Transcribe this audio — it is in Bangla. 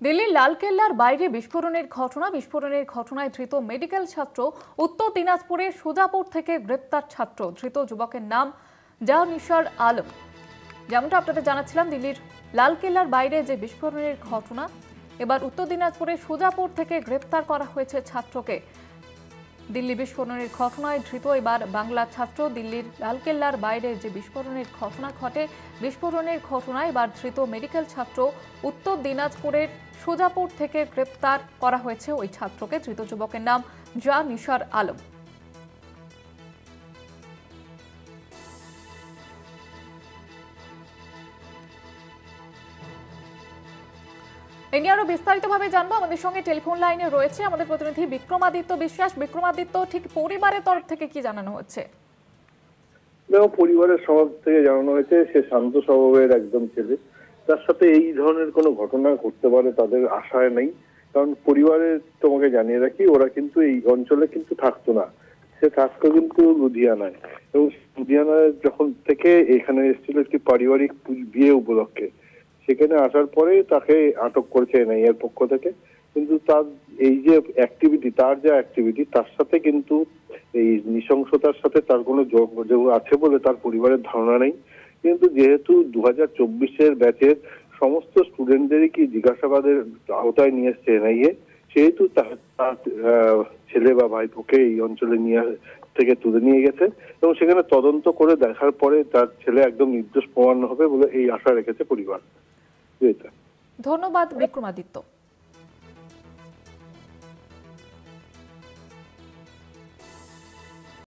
দিল্লির লালকেল্লার বাইরে বিস্ফোরণের ঘটনায় ধৃত মেডিকেল ছাত্র। উত্তর দিনাজপুরের সুজাপুর থেকে গ্রেপ্তার ছাত্র। ধৃত যুবকের নাম জানিসার আলম। যেমনটা আপনাদের জানাচ্ছিলাম, দিল্লির লালকেল্লার বাইরে যে বিস্ফোরণের ঘটনা, এবার উত্তর দিনাজপুরের সুজাপুর থেকে গ্রেপ্তার করা হয়েছে ছাত্রকে। দিল্লি বিস্ফোরণের ঘটনায় ধৃত এবার বাংলার ছাত্র। দিল্লির লালকেল্লার বাইরে যে বিস্ফোরণের ঘটনা ঘটে, বিস্ফোরণের ঘটনায় এবার ধৃত মেডিকেল ছাত্র। উত্তর দিনাজপুরের সুজাপুর থেকে গ্রেপ্তার করা হয়েছে ওই ছাত্রকে। ধৃত যুবকের নাম জানিসার আলম। এ নিয়ে আরো বিস্তারিতভাবে জানবো। আমাদের সঙ্গে টেলিফোন লাইনে রয়েছে আমাদের প্রতিনিধি বিক্রমাদিত্য বিশ্বাস। বিক্রমাদিত্য, ঠিক পরিবারের তরফ থেকে কি জানানো হচ্ছে? পরিবারের সমাজ থেকে জানানো হয়েছে সে শান্ত স্বভাবের একজন ছেলে, তার সাথে এই ধরনের কোনো ঘটনা ঘটতে পারে তাদের আশায় নেই। কারণ পরিবারের, তোমাকে জানিয়ে রাখি, ওরা কিন্তু এই অঞ্চলে কিন্তু থাকতো না, সে থাকতো কিন্তু লুধিয়ানায়। এবং লুধিয়ানায় যখন থেকে এখানে এসেছিল একটি পারিবারিক বিয়ে উপলক্ষে, সেখানে আসার পরে তাকে আটক করেছে এনআইএ এর পক্ষ থেকে। কিন্তু তার এই যে অ্যাক্টিভিটি, তার সাথে কিন্তু এই নৃশংসতার সাথে তার কোনো যোগ আছে বলে তার পরিবারের ধারণা নেই। কিন্তু যেহেতু 2024-এর ব্যাচের সমস্ত স্টুডেন্টদেরই কি জিজ্ঞাসাবাদের আওতায় নিয়ে এসছে এনআইএ, সেহেতু তার ছেলে বা ভাইপোকে এই অঞ্চলে থেকে তুলে নিয়ে গেছে এবং সেখানে তদন্ত করে দেখার পরে তার ছেলে একদম নির্দোষ প্রমাণ হবে বলে এই আশা রেখেছে পরিবার। ধন্যবাদ বিক্রমাদিত্য।